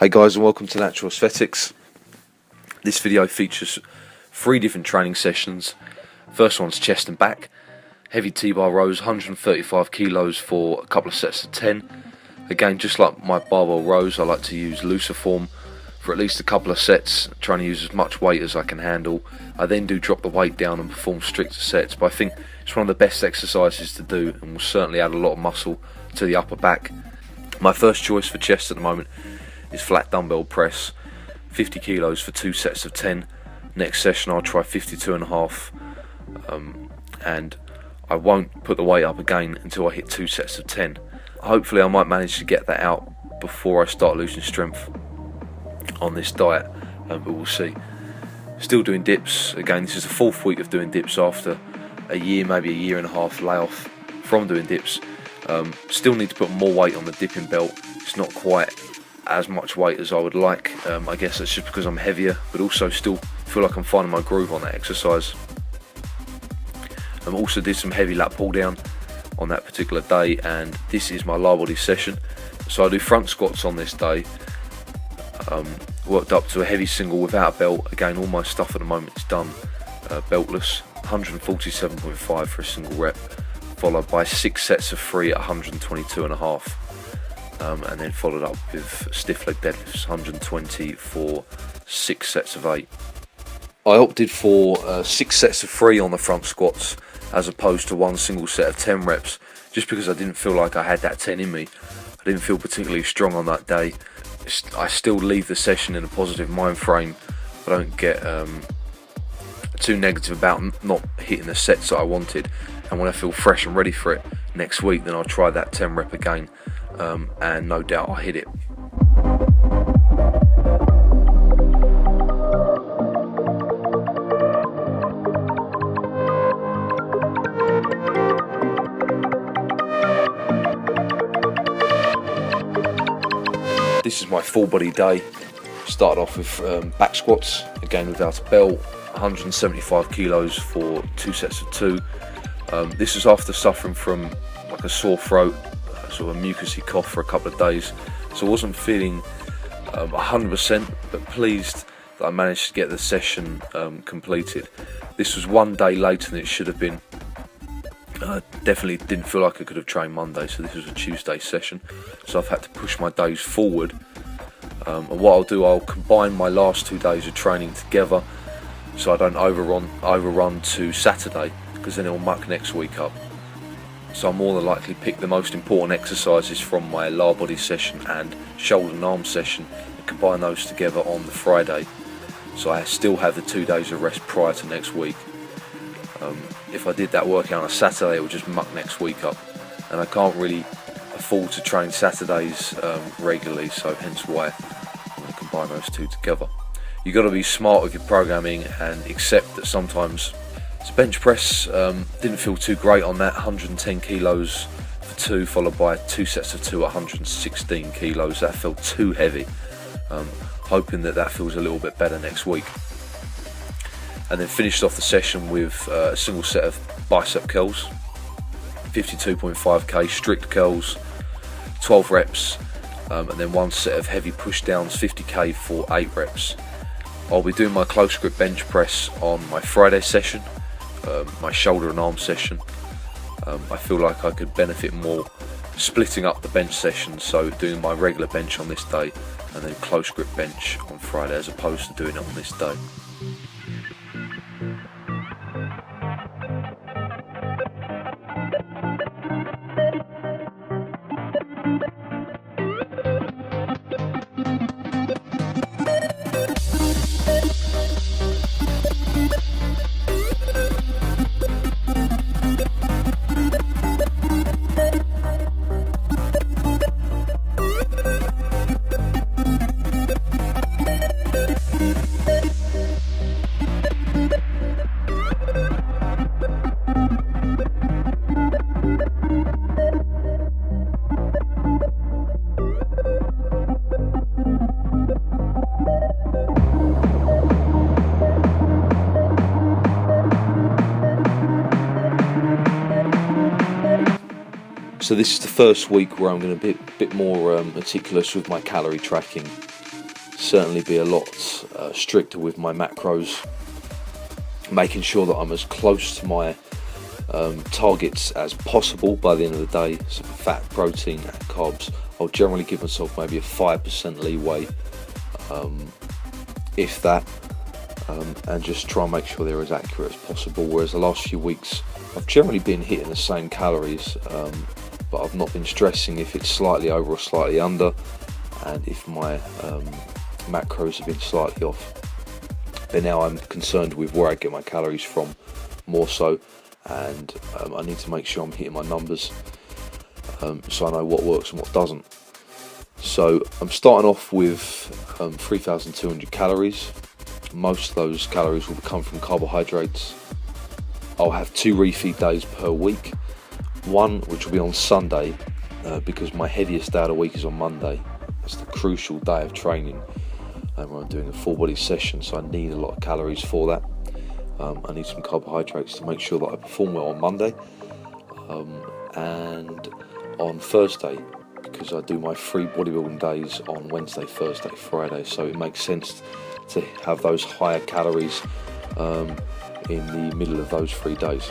Hey guys, and welcome to Natural Aesthetics. This video features 3 different training sessions. First one's chest and back, heavy T-bar rows, 135 kilos for a couple of sets of 10. Again, just like my barbell rows, I like to use looser form for at least a couple of sets, trying to use as much weight as I can handle. I then do drop the weight down and perform stricter sets, but I think it's one of the best exercises to do and will certainly add a lot of muscle to the upper back. My first choice for chest at the moment is flat dumbbell press, 50 kilos for 2 sets of 10. Next session I'll try 52.5, and I won't put the weight up again until I hit 2 sets of 10. Hopefully I might manage to get that out before I start losing strength on this diet, but we'll see. Still doing dips. Again, this is the 4th week of doing dips after a year, maybe a year and a half layoff from doing dips. Still need to put more weight on the dipping belt. It's not quite as much weight as I would like. I guess that's just because I'm heavier, but also still feel like I'm finding my groove on that exercise. I also did some heavy lat pull down on that particular day, and this is my lower body session. So I do front squats on this day. Worked up to a heavy single without a belt. Again, all my stuff at the moment is done beltless. 147.5 for a single rep, followed by 6 sets of 3 at 122.5. And then followed up with stiff leg deadlifts, 120 for 6 sets of 8. I opted for 6 sets of 3 on the front squats as opposed to one single set of 10 reps, just because I didn't feel like I had that 10 in me. I didn't feel particularly strong on that day. I still leave the session in a positive mind frame. I don't get too negative about not hitting the sets that I wanted, and when I feel fresh and ready for it next week, then I'll try that 10 rep again. And no doubt I'll hit it. This is my full body day. Started off with back squats, again without a belt, 175 kilos for 2 sets of 2. This is after suffering from like a sore throat, sort of a mucousy cough for a couple of days, so I wasn't feeling 100%, but pleased that I managed to get the session completed. This was one day later than it should have been. Definitely didn't feel like I could have trained Monday, so this was a Tuesday session, so I've had to push my days forward. And what I'll do, I'll combine my last 2 days of training together so I don't overrun to Saturday, because then it'll muck next week up. So I'll more than likely pick the most important exercises from my lower body session and shoulder and arm session and combine those together on the Friday. So I still have the 2 days of rest prior to next week. If I did that workout on a Saturday, it would just muck next week up, and I can't really afford to train Saturdays regularly, so hence why I'm going to combine those 2 together. You've got to be smart with your programming and accept that sometimes. So bench press, didn't feel too great on that, 110 kilos for 2, followed by 2 sets of 2 at 116 kilos. That felt too heavy. Hoping that feels a little bit better next week. And then finished off the session with a single set of bicep curls, 52.5k strict curls, 12 reps, and then 1 set of heavy push downs, 50k for 8 reps. I'll be doing my close grip bench press on my Friday session, my shoulder and arm session. I feel like I could benefit more splitting up the bench session, so doing my regular bench on this day and then close grip bench on Friday as opposed to doing it on this day. So this is the first week where I'm going to be a bit more meticulous with my calorie tracking. certainly be a lot stricter with my macros, making sure that I'm as close to my targets as possible by the end of the day. So for fat, protein and carbs, I'll generally give myself maybe a 5% leeway, if that, and just try and make sure they're as accurate as possible. Whereas the last few weeks I've generally been hitting the same calories, but I've not been stressing if it's slightly over or slightly under, and if my macros have been slightly off. But now I'm concerned with where I get my calories from more so, and I need to make sure I'm hitting my numbers, so I know what works and what doesn't. So I'm starting off with 3,200 calories. Most of those calories will come from carbohydrates. I'll have 2 refeed days per week, one which will be on Sunday, because my heaviest day of the week is on Monday. It's the crucial day of training, where I'm doing a full body session, so I need a lot of calories for that. I need some carbohydrates to make sure that I perform well on Monday, and on Thursday, because I do my free bodybuilding days on Wednesday, Thursday, Friday, so it makes sense to have those higher calories in the middle of those 3 days.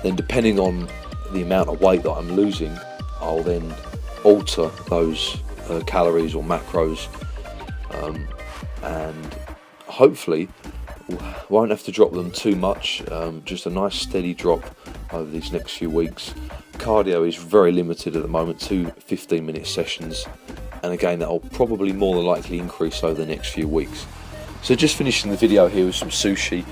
Then depending on the amount of weight that I'm losing, I'll then alter those calories or macros, and hopefully won't have to drop them too much, just a nice steady drop over these next few weeks. Cardio is very limited at the moment, 2 15-minute sessions, and again that'll probably more than likely increase over the next few weeks. So just finishing the video here with some sushi,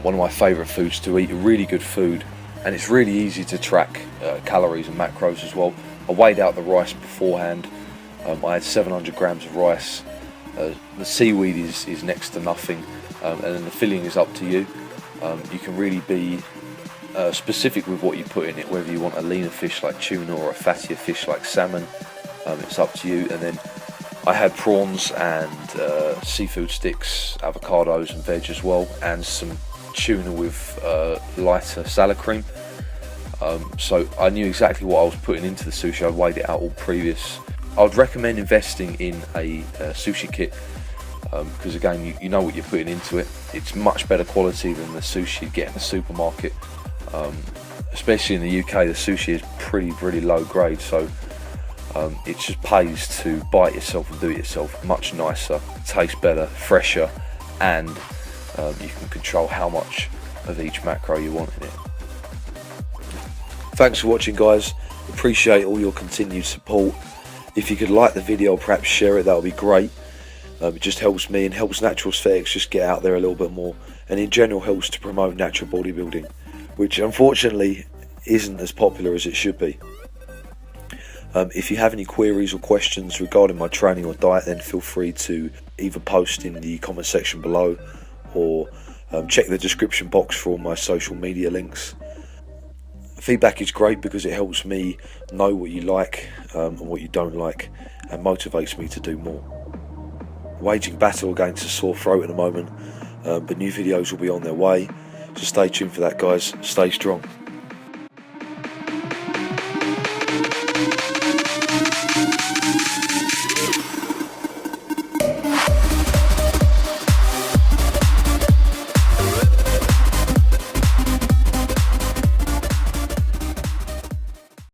one of my favourite foods to eat, really good food, and it's really easy to track calories and macros as well. I weighed out the rice beforehand. I had 700 grams of rice. The seaweed is next to nothing, and then the filling is up to you. You can really be specific with what you put in it, whether you want a leaner fish like tuna or a fattier fish like salmon. It's up to you. And then I had prawns and seafood sticks, avocados and veg as well, and some tuna with lighter salad cream. So I knew exactly what I was putting into the sushi. I weighed it out all previous. I would recommend investing in a sushi kit, because again you know what you're putting into it. It's much better quality than the sushi you get in the supermarket. Especially in the UK, the sushi is pretty low grade, so it just pays to buy it yourself and do it yourself. Much nicer, tastes better, fresher, and you can control how much of each macro you want in it. Thanks for watching, guys. Appreciate all your continued support. If you could like the video or perhaps share it, that would be great. It just helps me and helps Natural Aesthetics just get out there a little bit more, and in general helps to promote natural bodybuilding, which unfortunately isn't as popular as it should be. If you have any queries or questions regarding my training or diet, then feel free to either post in the comment section below, or check the description box for all my social media links. Feedback is great because it helps me know what you like and what you don't like, and motivates me to do more. Waging battle against a sore throat at the moment, but new videos will be on their way, so stay tuned for that, guys. Stay strong.